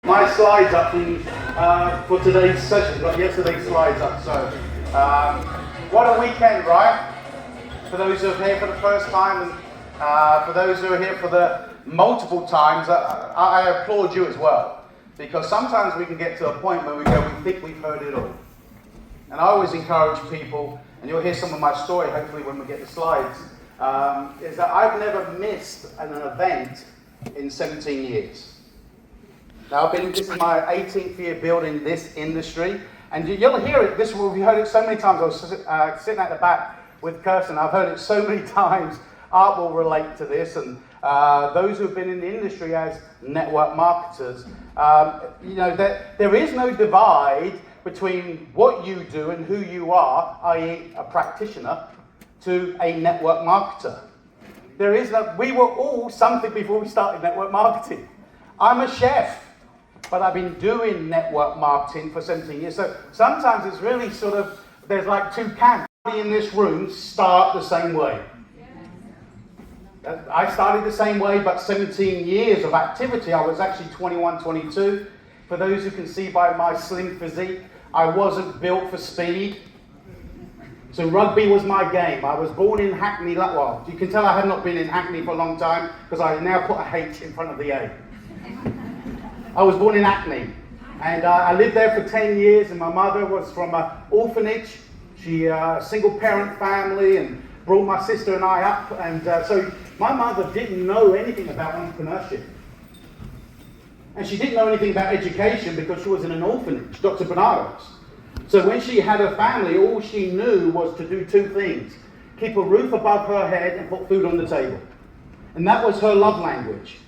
My slides up for today's session. Got yesterday's slides up. So, what a weekend, right? For those who are here for the first time, and for those who are here for the multiple times, I applaud you as well, because sometimes we can get to a point where we think we've heard it all. And I always encourage people, and you'll hear some of my story hopefully when we get the slides, is that I've never missed an event in 17 years. Now, this is my 18th year building this industry, and you'll hear it. We've heard it so many times. I was sitting at the back with Kirsten. I've heard it so many times. Art will relate to this, and those who've been in the industry as network marketers, there is no divide between what you do and who you are, i.e. a practitioner, to a network marketer. We were all something before we started network marketing. I'm a chef, but I've been doing network marketing for 17 years. So sometimes it's really there's like two camps. In this room start the same way. I started the same way, but 17 years of activity. I was actually 21, 22. For those who can see by my slim physique, I wasn't built for speed. So rugby was my game. I was born in Hackney. Well, you can tell I have not been in Hackney for a long time because I now put a H in front of the A. I was born in Hackney, and I lived there for 10 years, and my mother was from an orphanage. She a single parent family, and brought my sister and I up, and so my mother didn't know anything about entrepreneurship. And she didn't know anything about education because she was in an orphanage, Dr. Bernardo's. So when she had a family, all she knew was to do two things: keep a roof above her head and put food on the table. And that was her love language.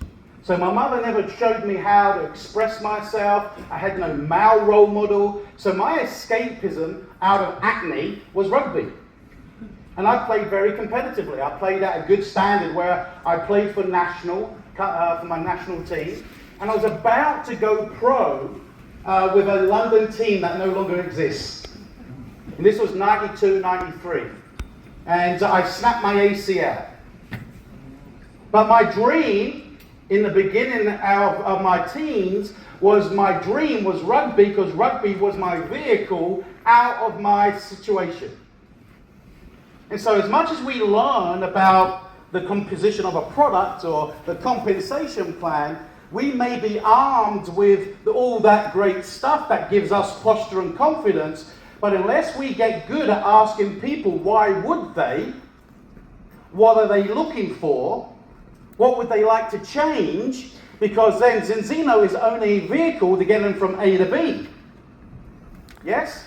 So my mother never showed me how to express myself. I had no male role model. So my escapism out of acne was rugby. And I played very competitively. I played at a good standard where I played for for my national team. And I was about to go pro with a London team that no longer exists. And this was 92, 93. And I snapped my ACL. But my dream in the beginning of my teens was rugby, because rugby was my vehicle out of my situation. And so as much as we learn about the composition of a product or the compensation plan, we may be armed with all that great stuff that gives us posture and confidence, but unless we get good at asking people why would they, what are they looking for, what would they like to change, because then Zinzino is only a vehicle to get them from A to B. Yes?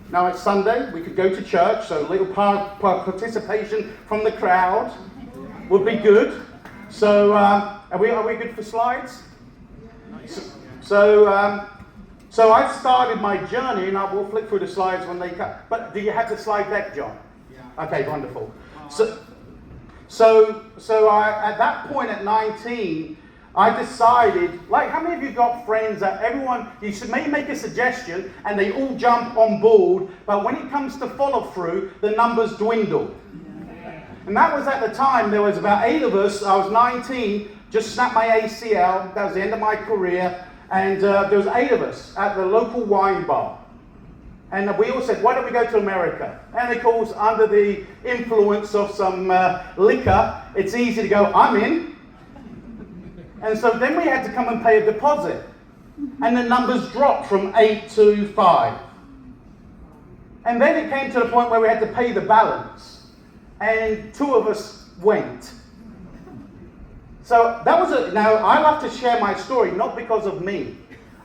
Now it's Sunday, we could go to church, so a little participation from the crowd would be good. So, are we good for slides? So I started my journey, and I will flip through the slides when they come. But do you have the slide deck, John? Yeah. Okay, wonderful. So at that point at 19, I decided, how many of you got friends that you may make a suggestion and they all jump on board, but when it comes to follow through, the numbers dwindle. And that was at the time, there was about 8 of us. I was 19, just snapped my ACL, that was the end of my career, and there was 8 of us at the local wine bar. And we all said, why don't we go to America? And of course, under the influence of some liquor, it's easy to go, I'm in. And so then we had to come and pay a deposit. And the numbers dropped from 8 to 5. And then it came to the point where we had to pay the balance. And 2 of us went. So that was now I love to share my story, not because of me.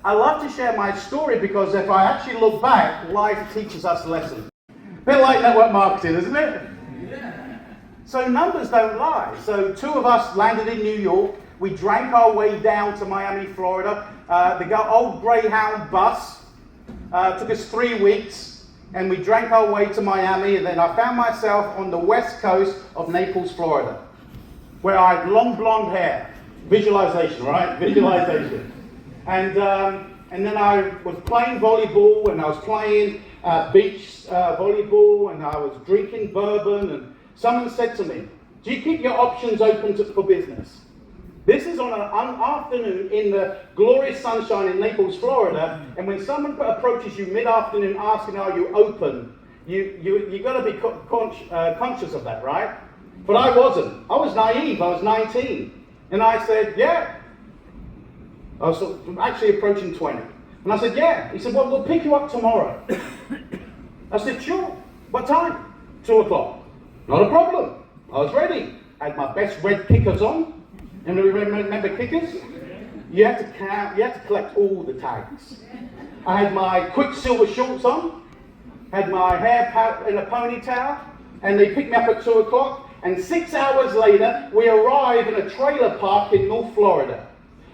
I love to share my story because if I actually look back, life teaches us lessons. A bit like network marketing, isn't it? Yeah. So numbers don't lie. So 2 of us landed in New York. We drank our way down to Miami, Florida. The old Greyhound bus took us 3 weeks, and we drank our way to Miami, and then I found myself on the west coast of Naples, Florida, where I had long blonde hair. Visualization, right? Visualization. And then I was playing volleyball, and I was playing beach volleyball, and I was drinking bourbon, and someone said to me, do you keep your options open for business? This is on an afternoon in the glorious sunshine in Naples, Florida, and when someone approaches you mid-afternoon asking, are you open, you got to be conscious of that, right? But I wasn't. I was naive. I was 19. And I said, yeah. I was actually approaching 20. And I said, yeah. He said, well, we'll pick you up tomorrow. I said, sure. What time? 2 o'clock. Not a problem. I was ready. I had my best red kickers on. And remember kickers? You had to count, you had to collect all the tags. I had my Quicksilver shorts on, had my hair in a ponytail, and they picked me up at 2 o'clock. And 6 hours later, we arrived in a trailer park in North Florida.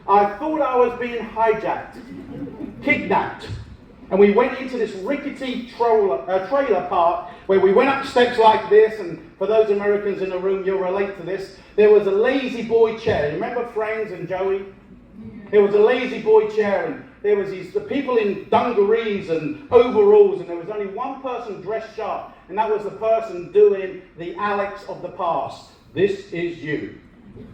I thought I was being hijacked, kidnapped. And we went into this rickety trailer park where we went up steps like this, and for those Americans in the room, you'll relate to this. There was a lazy boy chair. Remember Friends and Joey? There was a lazy boy chair, and there was the people in dungarees and overalls, and there was only one person dressed sharp, and that was the person doing the Alex of the past. This is you.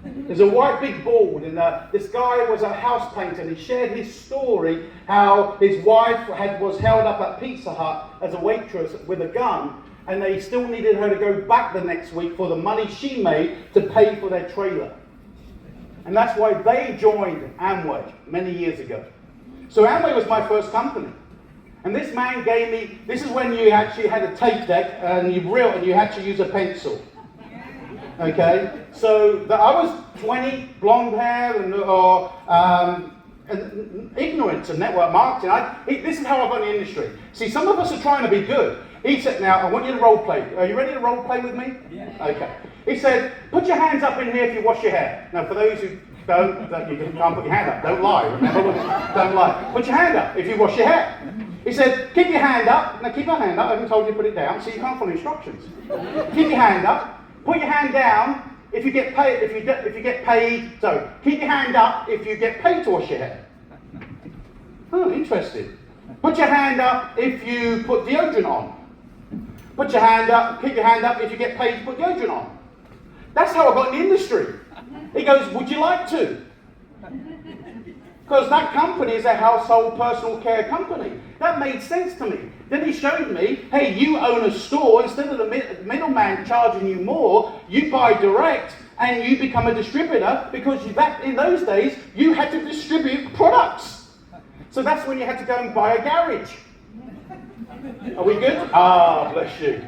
There's a white big board, and this guy was a house painter, and he shared his story how his wife was held up at Pizza Hut as a waitress with a gun, and they still needed her to go back the next week for the money she made to pay for their trailer. And that's why they joined Amway many years ago. So Amway was my first company. And this man gave me, this is when you actually had a tape deck and you had to use a pencil. Okay, so I was 20, blonde hair, and ignorant to network marketing. This is how I got in the industry. See, some of us are trying to be good. He said, now, I want you to role play. Are you ready to role play with me? Yeah. Okay. He said, put your hands up in here if you wash your hair. Now, for those who don't, you can't put your hand up. Don't lie, remember? Don't lie. Put your hand up if you wash your hair. He said, keep your hand up. Now, keep your hand up. I haven't told you to put it down, so you can't follow instructions. Keep your hand up. Put your hand down if you get paid. If you get paid. So keep your hand up if you get paid to wash your hair. Oh, interesting. Put your hand up if you put deodorant on. Put your hand up. Keep your hand up if you get paid to put deodorant on. That's how I got in the industry. He goes, would you like to? Because that company is a household personal care company. That made sense to me. Then he showed me, hey, you own a store. Instead of the middleman charging you more, you buy direct and you become a distributor, because back in those days, you had to distribute products. So that's when you had to go and buy a garage. Are we good? Ah, bless you.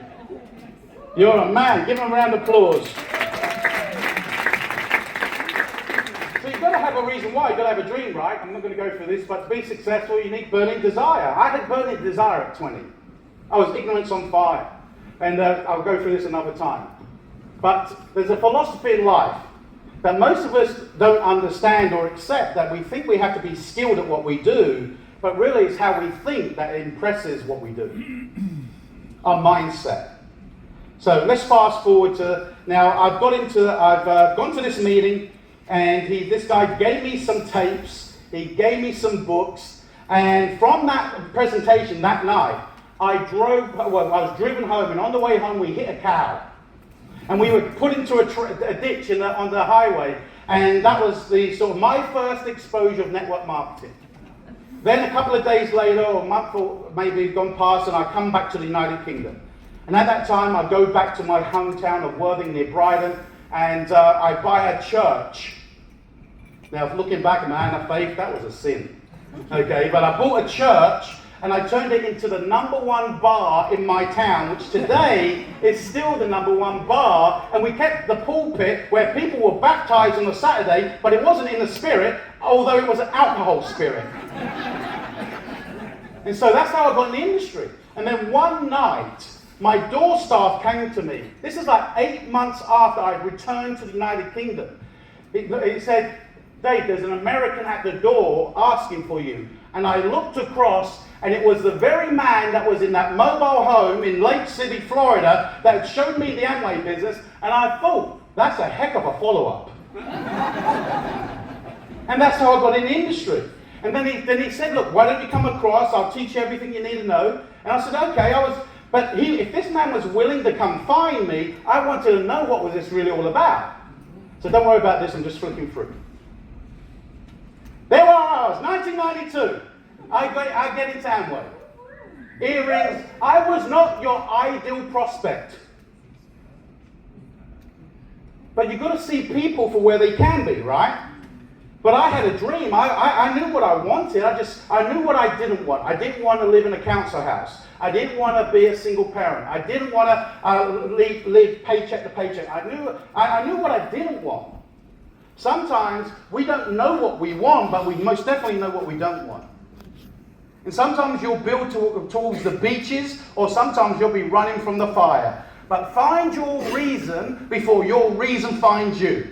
You're a man. Give him a round of applause. You've got to have a reason why. You've got to have a dream, right? I'm not going to go through this, but to be successful, you need burning desire. I had burning desire at 20. I was ignorance on fire. And I'll go through this another time. But there's a philosophy in life that most of us don't understand or accept, that we think we have to be skilled at what we do, but really it's how we think that impresses what we do. Our mindset. So let's fast forward to, now I've gone to this meeting, and this guy gave me some tapes, he gave me some books, and from that presentation that night, I was driven home, and on the way home we hit a cow. And we were put into a ditch on the highway, and that was the sort of my first exposure of network marketing. Then a couple of days later, or a month or maybe gone past, and I come back to the United Kingdom. And at that time, I go back to my hometown of Worthing near Brighton, and I buy a church. Now, looking back at my hand of faith, that was a sin. Okay, but I bought a church, and I turned it into the #1 bar in my town, which today is still the #1 bar, and we kept the pulpit where people were baptized on a Saturday, but it wasn't in the spirit, although it was an alcohol spirit. And so that's how I got in the industry. And then one night, my door staff came to me. This is like 8 months after I'd returned to the United Kingdom. He said, Dave, there's an American at the door asking for you. And I looked across, and it was the very man that was in that mobile home in Lake City, Florida, that had showed me the Amway business, and I thought, that's a heck of a follow-up. And that's how I got in the industry. And then he said, look, why don't you come across, I'll teach you everything you need to know. And I said, okay, but if this man was willing to come find me, I wanted to know what was this really all about. So don't worry about this, I'm just flicking through. There I was, 1992. I get into Amway. Earrings. I was not your ideal prospect. But you've got to see people for where they can be, right? But I had a dream. I knew what I wanted. I knew what I didn't want. I didn't want to live in a council house. I didn't want to be a single parent. I didn't want to live paycheck to paycheck. I knew what I didn't want. Sometimes we don't know what we want, but we most definitely know what we don't want. And sometimes you'll build towards the beaches, or sometimes you'll be running from the fire. But find your reason before your reason finds you.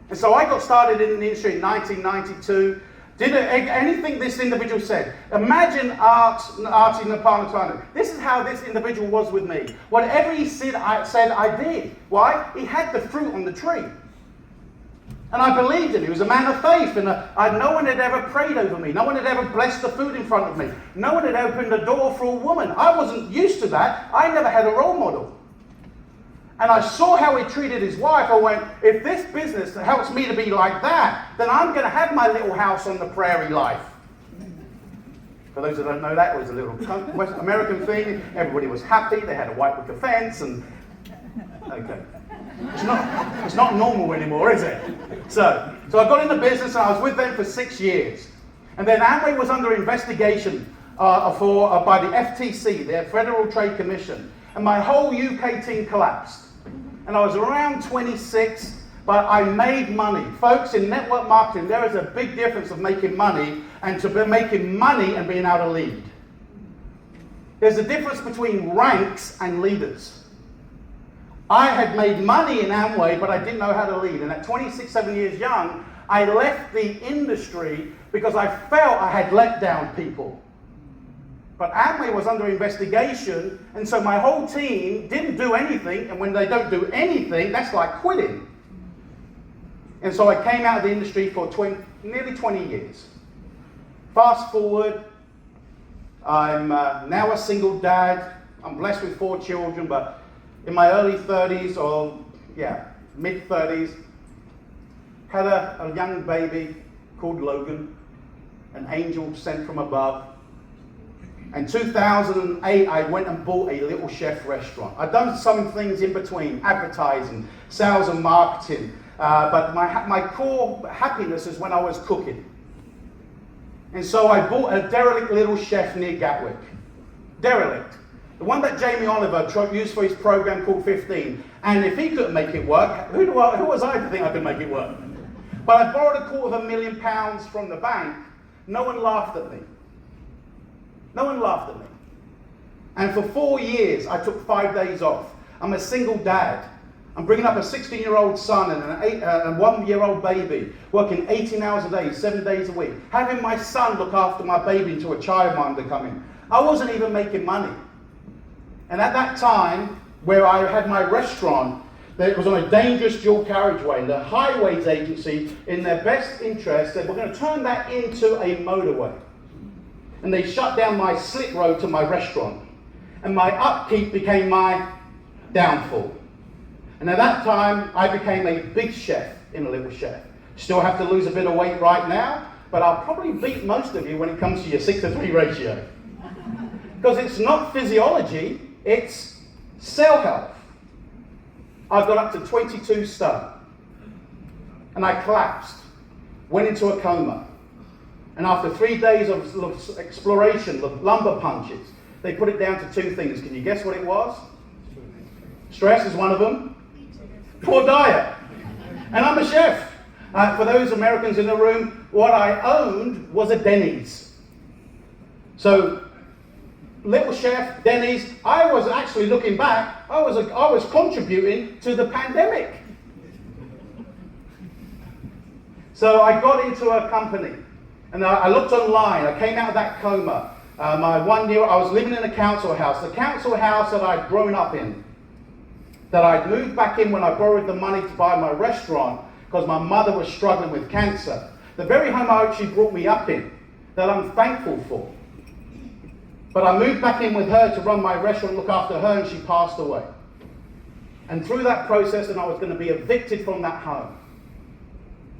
And so I got started in the industry in 1992. Did anything this individual said. Imagine art in the Parnatano. This is how this individual was with me. Whatever he said, I did. Why? He had the fruit on the tree. And I believed him. He was a man of faith. And no one had ever prayed over me. No one had ever blessed the food in front of me. No one had opened a door for a woman. I wasn't used to that. I never had a role model. And I saw how he treated his wife. I went, if this business helps me to be like that, then I'm going to have my little house on the prairie life. For those who don't know, that was a little West American thing. Everybody was happy. They had a white wicker fence. And okay. It's not normal anymore, is it? So I got into business and I was with them for 6 years. And then Amway was under investigation by the FTC, the Federal Trade Commission. And my whole UK team collapsed. And I was around 26, but I made money. Folks, in network marketing, there is a big difference of making money and making money and being able to lead. There's a difference between ranks and leaders. I had made money in Amway, but I didn't know how to lead. And at 26, 7 years young, I left the industry because I felt I had let down people. But Amway was under investigation, and so my whole team didn't do anything, and when they don't do anything, that's like quitting. And so I came out of the industry for nearly 20 years. Fast forward, I'm now a single dad. I'm blessed with 4 children, but in my early 30s, or mid-30s, had a young baby called Logan, an angel sent from above. In 2008, I went and bought a Little Chef restaurant. I'd done some things in between, advertising, sales and marketing, but my core happiness is when I was cooking. And so I bought a derelict Little Chef near Gatwick. Derelict. The one that Jamie Oliver used for his program called 15. And if he couldn't make it work, who was I to think I could make it work? But I borrowed £250,000 from the bank. No one laughed at me. No one laughed at me. And for 4 years, I took 5 days off. I'm a single dad. I'm bringing up a 16-year-old son and a 1-year-old baby, working 18 hours a day, 7 days a week, having my son look after my baby until a childminder come in. I wasn't even making money. And at that time, where I had my restaurant, it was on a dangerous dual carriageway, and the highways agency, in their best interest, said, we're going to turn that into a motorway. And they shut down my slick road to my restaurant. And my upkeep became my downfall. And at that time, I became a big chef in a Little Chef. Still have to lose a bit of weight right now, but I'll probably beat most of you when it comes to your 6-to-3 ratio. Because it's not physiology, it's cell health. I've got up to 22 stone. And I collapsed, went into a coma. And after 3 days of exploration, of lumbar punches, they put it down to 2 things. Can you guess what it was? Stress is one of them. Poor diet. And I'm a chef. For those Americans in the room, what I owned was a Denny's. So, Little Chef, Denny's, I was actually looking back, I was contributing to the pandemic. So I got into a company. And I looked online. I came out of that coma. My 1 year, I was living in a council house. The council house that I'd grown up in. That I'd moved back in when I borrowed the money to buy my restaurant because my mother was struggling with cancer. The very home I actually brought me up in, that I'm thankful for. But I moved back in with her to run my restaurant, look after her, and she passed away. And through that process, and I was going to be evicted from that home.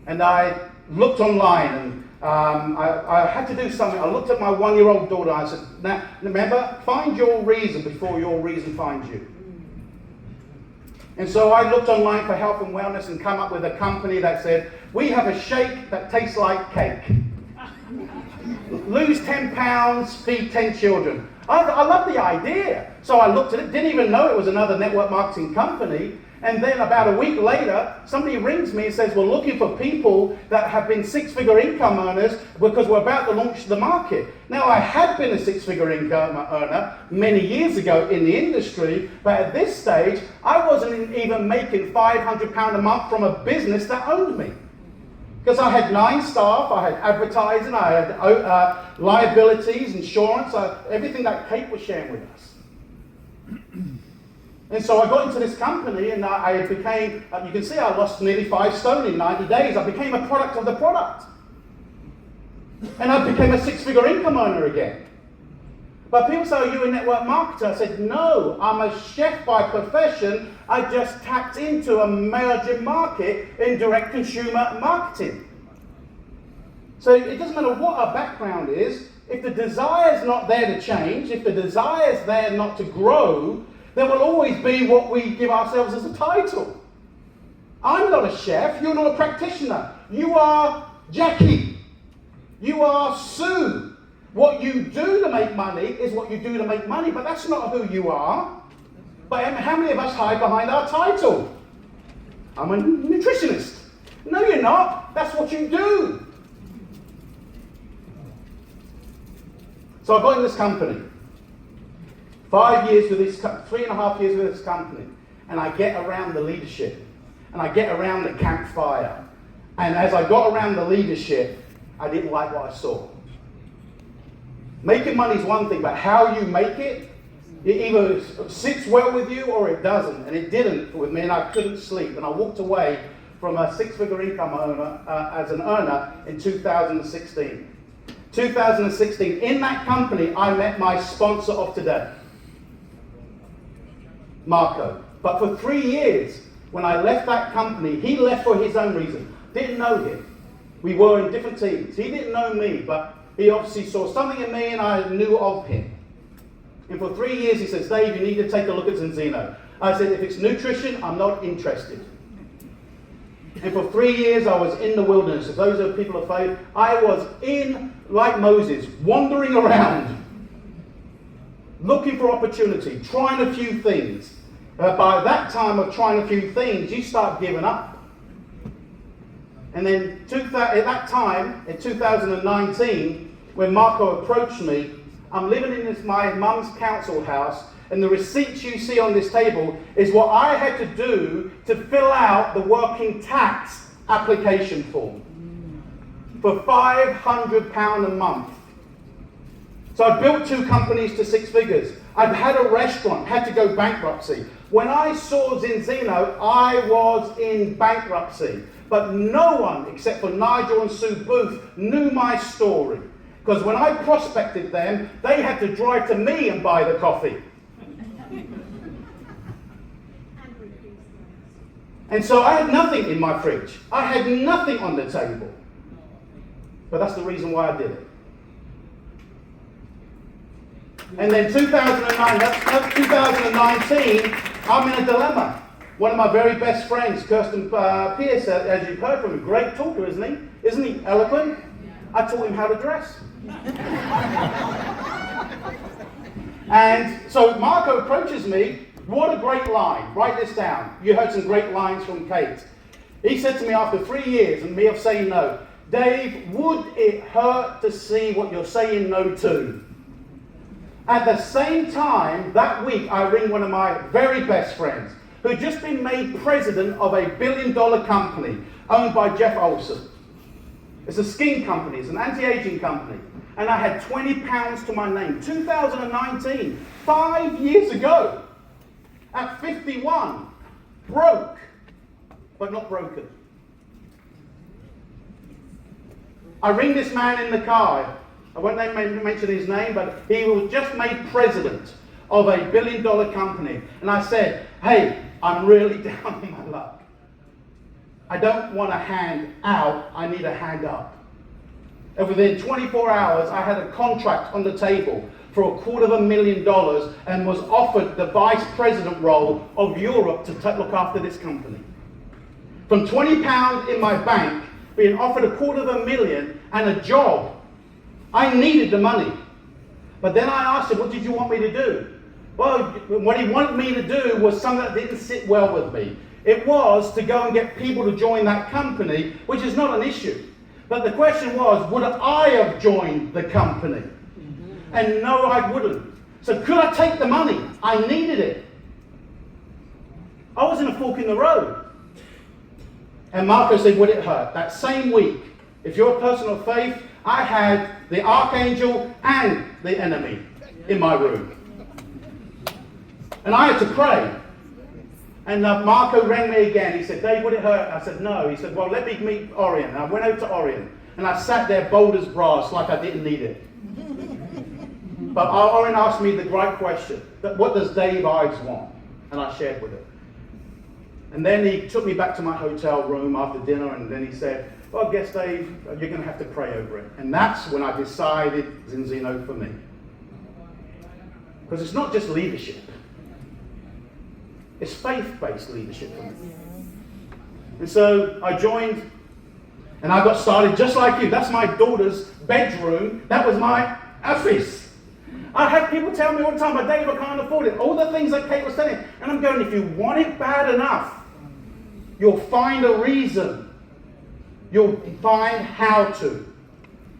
And I looked online and I had to do something. I looked at my 1-year-old daughter and I said, now, remember, find your reason before your reason finds you. And so I looked online for health and wellness and come up with a company that said, we have a shake that tastes like cake. Lose 10 pounds, feed 10 children. I love the idea. So I looked at it, didn't even know it was another network marketing company. And then about a week later, somebody rings me and says, we're looking for people that have been 6-figure income earners because we're about to launch the market. Now, I had been a 6-figure income earner many years ago in the industry, but at this stage, I wasn't even making £500 a month from a business that owned me. Because I had 9 staff, I had advertising, I had liabilities, insurance, everything that Kate was sharing with us. And so I got into this company and I became, you can see I lost nearly 5 stone in 90 days. I became a product of the product. And I became a 6-figure income earner again. But people say, are you a network marketer? I said, no, I'm a chef by profession. I just tapped into a emerging market in direct consumer marketing. So it doesn't matter what our background is, if the desire is not there to change, if the desire is there not to grow, there will always be what we give ourselves as a title. I'm not a chef, you're not a practitioner. You are Jackie. You are Sue. What you do to make money is what you do to make money, but that's not who you are. But how many of us hide behind our title? I'm a nutritionist. No, you're not. That's what you do. So I got in this company. 5 years with this, 3.5 years with this company, and I get around the leadership, and I get around the campfire, and as I got around the leadership, I didn't like what I saw. Making money is one thing, but how you make it either sits well with you or it doesn't, and it didn't with me, and I couldn't sleep, and I walked away from a 6-figure income earner as an earner in 2016. 2016, in that company, I met my sponsor of today. Marco. But for 3 years, when I left that company, he left for his own reason. Didn't know him. We were in different teams. He didn't know me, but he obviously saw something in me and I knew of him. And for 3 years, he says, Dave, you need to take a look at Zinzino. I said, if it's nutrition, I'm not interested. And for 3 years, I was in the wilderness. If those are people of faith, I was in, like Moses, wandering around, looking for opportunity, trying a few things. By that time of trying a few things, you start giving up. And then at that time, in 2019, when Marco approached me, I'm living in my mum's council house, and the receipts you see on this table is what I had to do to fill out the working tax application form for £500 a month. So I built 2 companies to 6 figures. I'd had a restaurant, had to go bankruptcy. When I saw Zinzino, I was in bankruptcy. But no one, except for Nigel and Sue Booth, knew my story. Because when I prospected them, they had to drive to me and buy the coffee. And so I had nothing in my fridge. I had nothing on the table. But that's the reason why I did it. And then 2019, I'm in a dilemma. One of my very best friends, Kirsten Pierce, as you've heard from him, great talker, isn't he? Isn't he eloquent? I taught him how to dress. And so Marco approaches me. What a great line. Write this down. You heard some great lines from Kate. He said to me after 3 years and me of saying no, Dave, would it hurt to see what you're saying no to? At the same time, that week, I ring one of my very best friends who'd just been made president of a $1 billion company owned by Jeff Olson. It's a skin company, it's an anti-aging company. And I had £20 to my name. 2019, 5 years ago, at 51, broke, but not broken. I ring this man in the car. I won't mention his name, but he was just made president of a $1 billion company. And I said, hey, I'm really down on my luck. I don't want a hand out, I need a hand up. And within 24 hours, I had a contract on the table for $250,000 and was offered the vice president role of Europe to look after this company. From £20 in my bank, being offered $250,000 and a job, I needed the money. But then I asked him, what did you want me to do? Well, what he wanted me to do was something that didn't sit well with me. It was to go and get people to join that company, which is not an issue. But the question was, would I have joined the company? And no, I wouldn't. So could I take the money? I needed it. I was in a fork in the road. And Marco said, would it hurt? That same week, if you're a person of faith, I had the archangel and the enemy in my room. And I had to pray. And Marco rang me again. He said, Dave, would it hurt? I said, no. He said, well, let me meet Orion. And I went over to Orion. And I sat there bold as brass, like I didn't need it. But Orion asked me the great question, what does Dave Ives want? And I shared with him. And then he took me back to my hotel room after dinner, and then he said, well, I guess, Dave, you're going to have to pray over it. And that's when I decided Zinzino for me. Because it's not just leadership. It's faith-based leadership for me. And so I joined, and I got started just like you. That's my daughter's bedroom. That was my office. I had people tell me all the time, but Dave, I can't afford it. All the things that Kate was saying. And I'm going, if you want it bad enough, you'll find a reason. You'll find how to.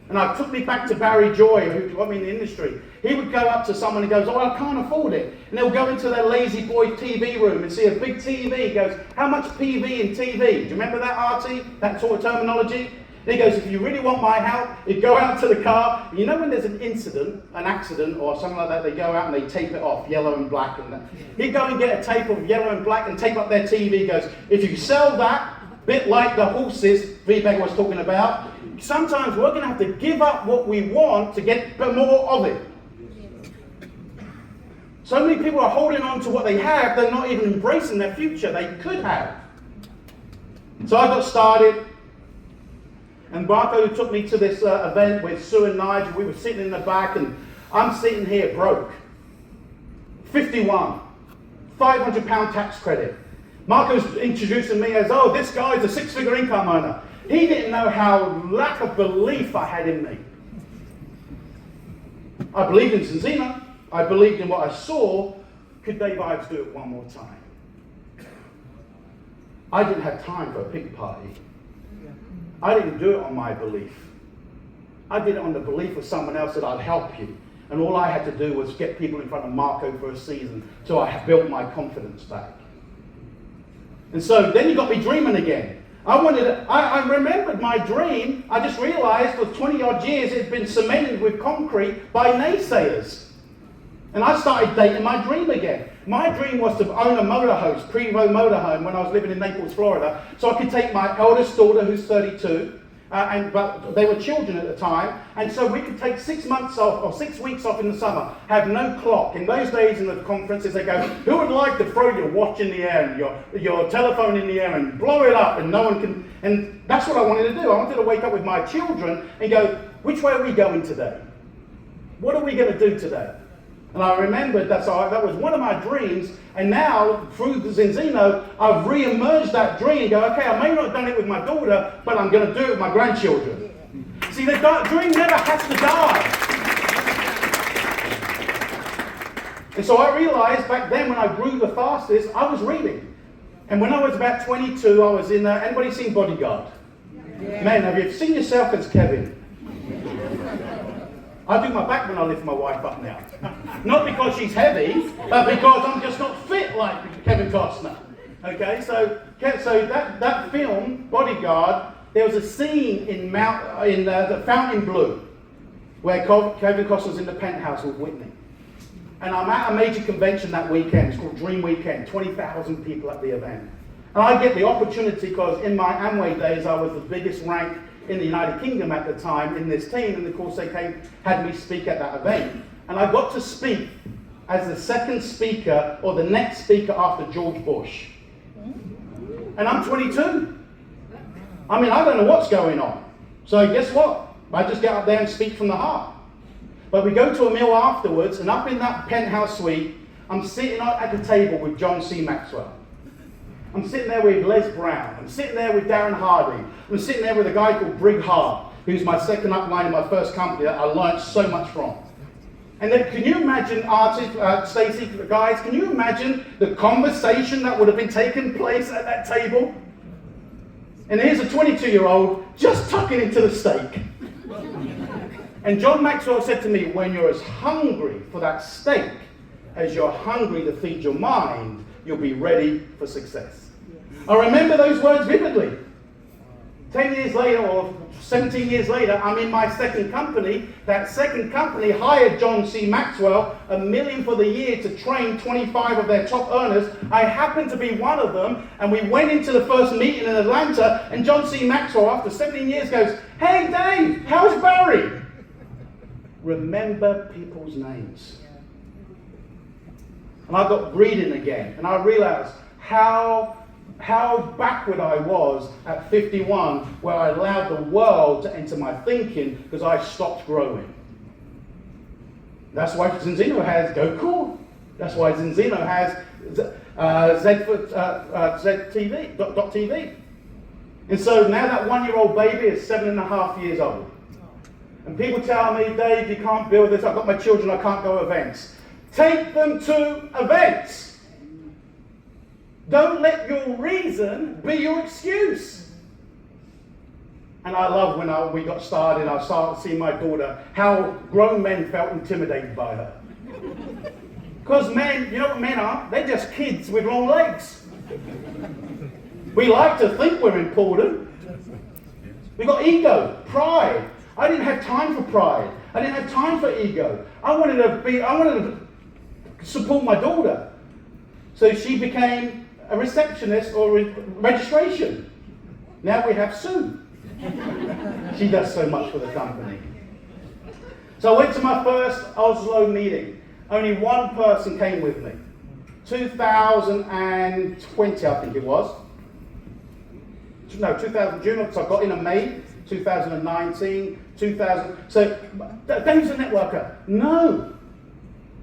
And I took me back to Barry Joy, who got me in the industry. He would go up to someone and goes, oh, I can't afford it. And they'll go into their lazy boy TV room and see a big TV. He goes, how much PV in TV? Do you remember that, RT? That sort of terminology? And he goes, if you really want my help, you go out to the car. You know when there's an incident, an accident or something like that, they go out and they tape it off, yellow and black. And that. He'd go and get a tape of yellow and black and tape up their TV. He goes, if you sell that, bit like the horses Vivek was talking about, sometimes we're going to have to give up what we want to get more of it. So many people are holding on to what they have, they're not even embracing their future they could have. So I got started, and Marco took me to this event with Sue and Nigel. We were sitting in the back, and I'm sitting here broke. 51, £500 tax credit. Marco's introducing me as, oh, this guy's a six-figure income earner. He didn't know how lack of belief I had in me. I believed in Zinzino. I believed in what I saw. Could Dave Ives do it one more time? I didn't have time for a pig party. I didn't do it on my belief. I did it on the belief of someone else that I'd help you. And all I had to do was get people in front of Marco for a season so I built my confidence back. And so then he got me dreaming again. I remembered my dream. I just realized for 20 odd years it had been cemented with concrete by naysayers. And I started dating my dream again. My dream was to own a motorhome, Prevo motorhome, when I was living in Naples, Florida, so I could take my eldest daughter, who's 32, but they were children at the time, and so we could take 6 months off, or 6 weeks off in the summer, have no clock. In those days in the conferences, they go, who would like to throw your watch in the air and your telephone in the air and blow it up and no one can, and that's what I wanted to do. I wanted to wake up with my children and go, which way are we going today? What are we going to do today? And I remembered that was one of my dreams, and now, through the Zinzino, I've re-emerged that dream and go, okay, I may not have done it with my daughter, but I'm going to do it with my grandchildren. See, the dream never has to die. And so I realized back then when I grew the fastest, I was reading. And when I was about 22, I was in, anybody seen Bodyguard? Yeah. Man, have you seen yourself as Kevin? I do my back when I lift my wife up now. Not because she's heavy, but because I'm just not fit like Kevin Costner. Okay, so that film, Bodyguard, there was a scene in the Fountain Blue where Kevin Costner's in the penthouse with Whitney. And I'm at a major convention that weekend. It's called Dream Weekend, 20,000 people at the event. And I get the opportunity because in my Amway days, I was the biggest rank in the United Kingdom at the time in this team, and of course they had me speak at that event. And I got to speak as the second speaker, or the next speaker after George Bush. And I'm 22. I mean, I don't know what's going on. So guess what? I just get up there and speak from the heart. But we go to a meal afterwards, and up in that penthouse suite, I'm sitting at the table with John C. Maxwell. I'm sitting there with Les Brown. I'm sitting there with Darren Hardy. I'm sitting there with a guy called Brig Hart, who's my second upline in my first company that I learned so much from. And then can you imagine, Stacey, guys, can you imagine the conversation that would have been taking place at that table? And here's a 22-year-old just tucking into the steak. And John Maxwell said to me, when you're as hungry for that steak as you're hungry to feed your mind, you'll be ready for success. I remember those words vividly. 10 years later, or 17 years later, I'm in my second company. That second company hired John C. Maxwell, $1 million for the year to train 25 of their top earners. I happened to be one of them, and we went into the first meeting in Atlanta, and John C. Maxwell, after 17 years, goes, "Hey Dave, how's Barry?" Remember people's names. And I got reading again, and I realized how backward I was at 51, where I allowed the world to enter my thinking because I stopped growing. That's why Zinzino has Go Cool. That's why Zinzino has ZTV. And so now that 1-year-old baby is 7.5 years old. And people tell me, "Dave, you can't build this. I've got my children, I can't go to events." Take them to events. Don't let your reason be your excuse. And I love when we got started, I started to see my daughter, how grown men felt intimidated by her. Because men, you know what men are? They're just kids with long legs. We like to think we're important. We've got ego, pride. I didn't have time for pride. I didn't have time for ego. I wanted to support my daughter. So she became a receptionist or registration. Now we have Sue. She does so much for the company. So I went to my first Oslo meeting. Only one person came with me. 2020, I think it was. No, 2000, June, so I got in May, 2019, 2000. So, Dave's a networker. No.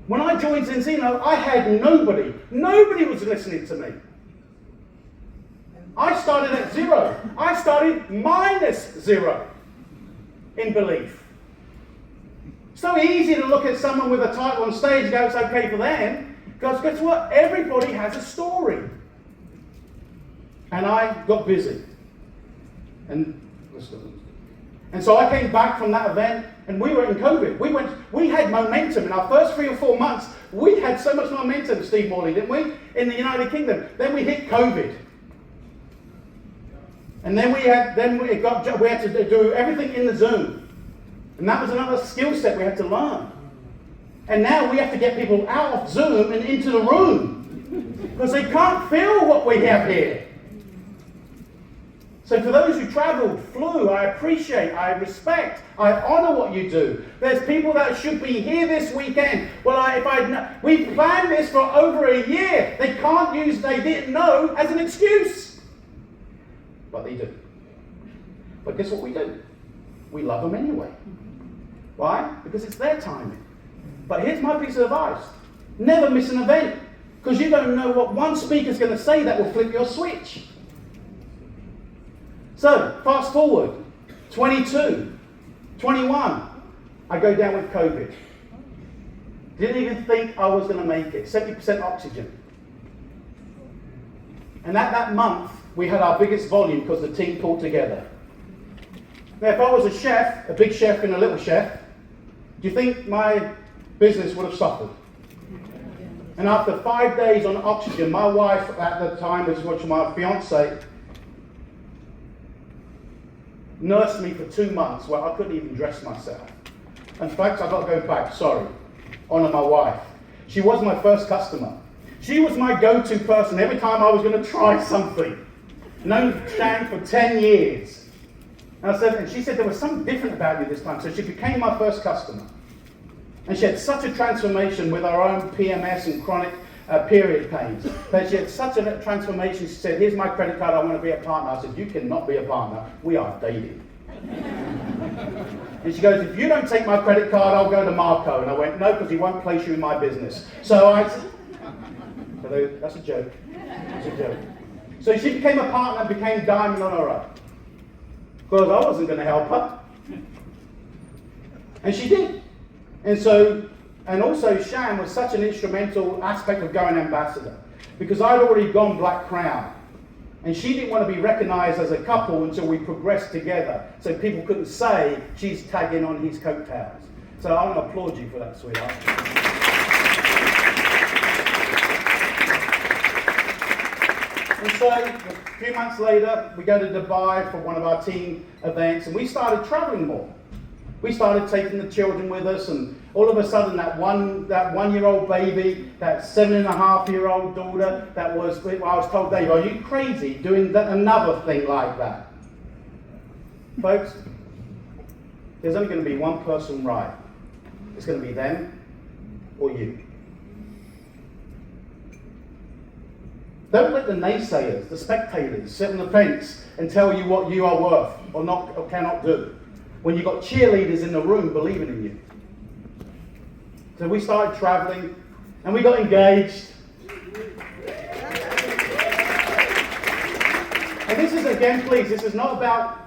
When I joined Zinzino, I had nobody. Nobody was listening to me. I started at 0. I started -0 in belief. So easy to look at someone with a title on stage and go, it's okay for them. Because guess what? Everybody has a story. And I got busy. And so I came back from that event, and we were in COVID. We had momentum in our first 3 or 4 months. We had so much momentum, Steve Morley, didn't we? In the United Kingdom. Then we hit COVID. And then we had to do everything in the Zoom. And that was another skill set we had to learn. And now we have to get people out of Zoom and into the room. Because they can't feel what we have here. So for those who traveled, flew, I appreciate, I respect, I honor what you do. There's people that should be here this weekend. Well, we planned this for over a year. They can't use "they didn't know" as an excuse. But they do. But guess what we do? We love them anyway. Why? Because it's their timing. But here's my piece of advice. Never miss an event. Because you don't know what one speaker's going to say that will flip your switch. So, fast forward, 22, 21, I go down with COVID. Didn't even think I was going to make it, 70% oxygen. And at that month, we had our biggest volume because the team pulled together. Now, if I was a chef, a big chef and a little chef, do you think my business would have suffered? And after 5 days on oxygen, my wife at the time, which was my fiance, nursed me for 2 months where I couldn't even dress myself. In fact, I've got to go back, sorry. Honor my wife. She was my first customer. She was my go-to person every time I was going to try something. Known Stan for 10 years. And she said there was something different about you this time, so she became my first customer. And she had such a transformation with her own PMS and chronic period pains. But she had such a transformation. She said, here's my credit card, I want to be a partner. I said, you cannot be a partner. We are dating. And she goes, if you don't take my credit card, I'll go to Marco. And I went, no, because he won't place you in my business. So that's a joke. That's a joke. So she became a partner and became diamond on her own. Because I wasn't going to help her. And she did. And also Shan was such an instrumental aspect of going ambassador. Because I'd already gone Black Crown. And she didn't want to be recognized as a couple until we progressed together. So people couldn't say she's tagging on his coattails. So I want to applaud you for that, sweetheart. And so a few months later, we go to Dubai for one of our team events, and we started traveling more. We started taking the children with us, and all of a sudden that one-year-old baby, that 7.5-year-old daughter, I was told, Dave, are you crazy doing another thing like that? Folks, there's only going to be one person right. It's going to be them or you. Don't let the naysayers, the spectators, sit on the fence and tell you what you are worth or not or cannot do, when you've got cheerleaders in the room believing in you. So we started traveling and we got engaged. And this is, again, please, this is not about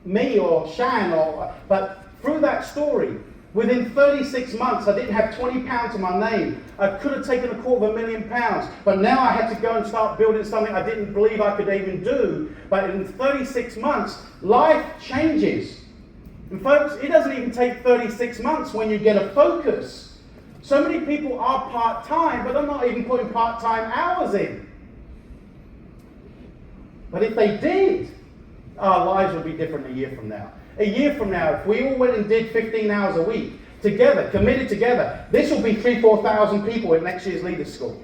me or Shan, but through that story, within 36 months, I didn't have 20 pounds to my name. I could have taken £250,000, but now I had to go and start building something I didn't believe I could even do. But in 36 months, life changes. And folks, it doesn't even take 36 months when you get a focus. So many people are part-time, but they're not even putting part-time hours in. But if they did, our lives would be different a year from now. A year from now, if we all went and did 15 hours a week, together, committed together, this will be 3,000-4,000 people at next year's Leaders School.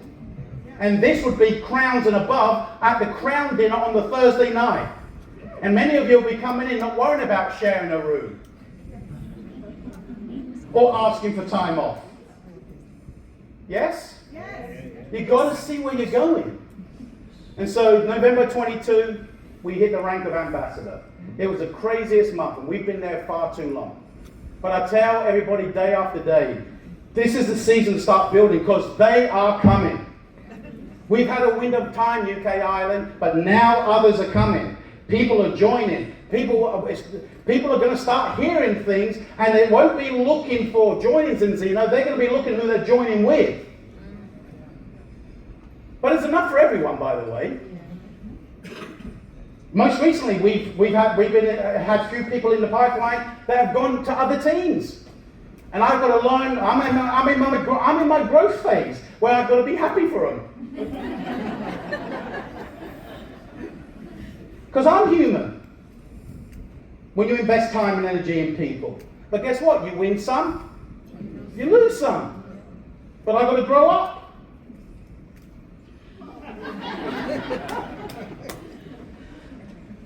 And this would be crowns and above at the Crown dinner on the Thursday night. And many of you will be coming in not worrying about sharing a room or asking for time off. Yes? Yes. You've got to see where you're going. And so November 22, we hit the rank of ambassador. It was the craziest month, and we've been there far too long. But I tell everybody day after day, this is the season to start building, because they are coming. We've had a window of time, UK Ireland, but now others are coming. People are joining. People are going to start hearing things, and they won't be looking for joinings in Zeno. They're going to be looking who they're joining with. But it's enough for everyone, by the way. Most recently, we've had a few people in the pipeline that have gone to other teams, and I've got to learn. I'm in my growth phase where I've got to be happy for them, because I'm human. When you invest time and energy in people, but guess what? You win some, you lose some. But I've got to grow up.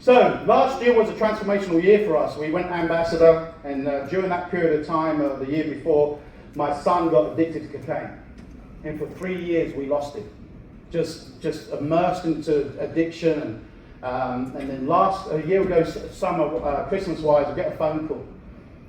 So, last year was a transformational year for us. We went ambassador, and during that period of time, the year before, my son got addicted to cocaine. And for 3 years, we lost him. Just immersed into addiction. And then a year ago, summer, Christmas-wise, I get a phone call.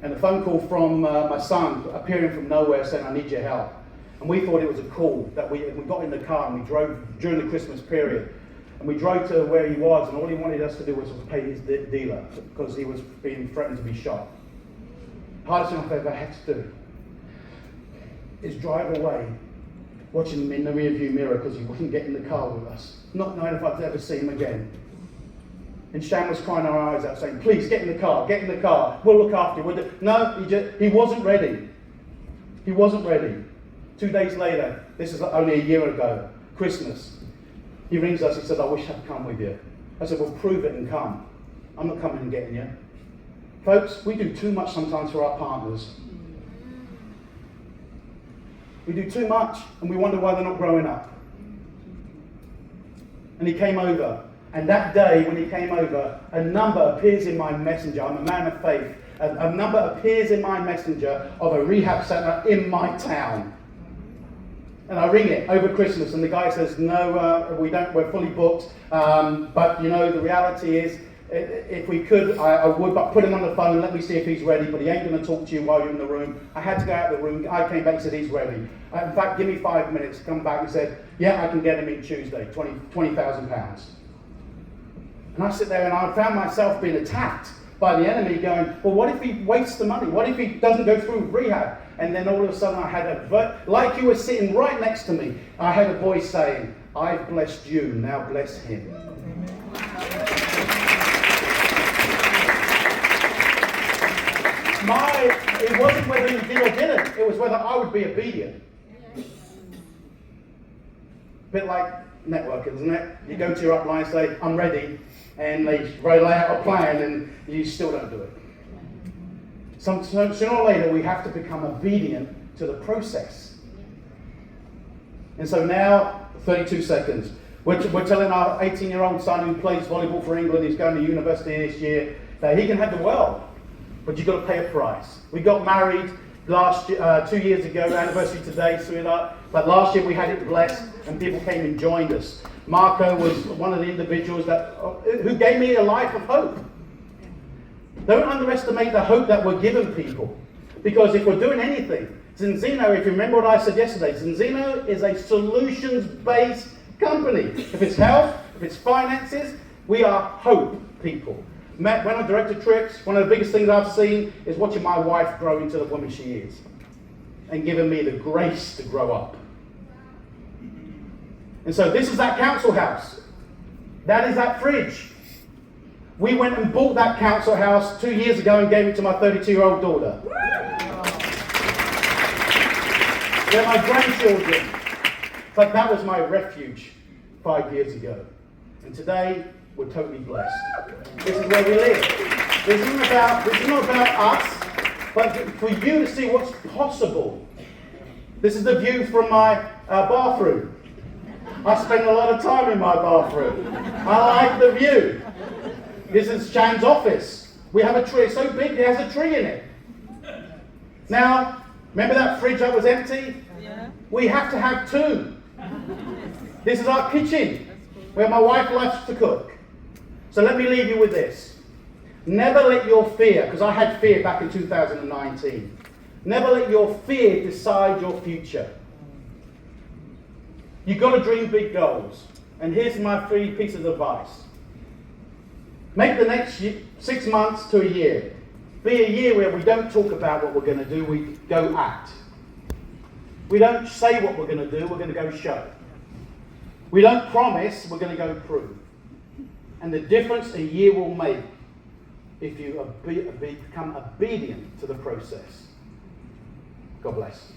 And a phone call from my son, appearing from nowhere, saying, I need your help. And we thought it was a call that we got in the car and we drove during the Christmas period. And we drove to where he was, and all he wanted us to do was pay his dealer, because he was being threatened to be shot. Hardest thing I've ever had to do is drive away, watching him in the rearview mirror because he wouldn't get in the car with us, not knowing if I'd ever see him again. And Shan was crying her eyes out, saying, please, get in the car, we'll look after you. No, he wasn't ready. He wasn't ready. 2 days later, this is only a year ago, Christmas, he rings us, he says, I wish I'd come with you. I said, well, prove it and come. I'm not coming and getting you. Folks, we do too much sometimes for our partners. We do too much, and we wonder why they're not growing up. And he came over. And that day, when he came over, a number appears in my messenger. I'm a man of faith. A number appears in my messenger of a rehab centre in my town. And I ring it over Christmas, and the guy says, no, we don't, we're fully booked. But you know, the reality is, if we could, I would, but put him on the phone and let me see if he's ready, but he ain't going to talk to you while you're in the room. I had to go out of the room. I came back and said, he's ready. In fact, give me 5 minutes. Come back and said, yeah, I can get him in Tuesday, £20,000. And I sit there and I found myself being attacked by the enemy going, well, what if he wastes the money? What if he doesn't go through rehab? And then all of a sudden I had like you were sitting right next to me, I had a voice saying, I've blessed you, now bless him. It wasn't whether he did or didn't, it was whether I would be obedient. Bit like networking, isn't it? You go to your upline and say, I'm ready, and they lay out a plan and you still don't do it. Sooner or later, we have to become obedient to the process. And so now, 32 seconds. We're telling our 18-year-old son who plays volleyball for England, he's going to university this year, that he can have the world, but you've got to pay a price. We got married 2 years ago, anniversary today, sweetheart, but last year we had it blessed and people came and joined us. Marco was one of the individuals who gave me a life of hope. Don't underestimate the hope that we're giving people. Because if we're doing anything, Zinzino, if you remember what I said yesterday, Zinzino is a solutions-based company. If it's health, if it's finances, we are hope people. When I directed trips, one of the biggest things I've seen is watching my wife grow into the woman she is. And giving me the grace to grow up. And so this is that council house. That is that fridge. We went and bought that council house 2 years ago and gave it to my 32-year-old daughter. They're my grandchildren. But that was my refuge 5 years ago. And today, we're totally blessed. This is where we live. This is not about us, but for you to see what's possible. This is the view from my bathroom. I spend a lot of time in my bathroom. I like the view. This is Shan's office. We have a tree so big it has a tree in it. Now, remember that fridge that was empty? Yeah. We have to have two. This is our kitchen, where my wife likes to cook. So let me leave you with this. Never let your fear, because I had fear back in 2019, never let your fear decide your future. You've got to dream big goals. And here's my 3 pieces of advice. Make the next 6 months to a year be a year where we don't talk about what we're going to do, we go act. We don't say what we're going to do, we're going to go show. We don't promise, we're going to go prove. And the difference a year will make if you become obedient to the process. God bless.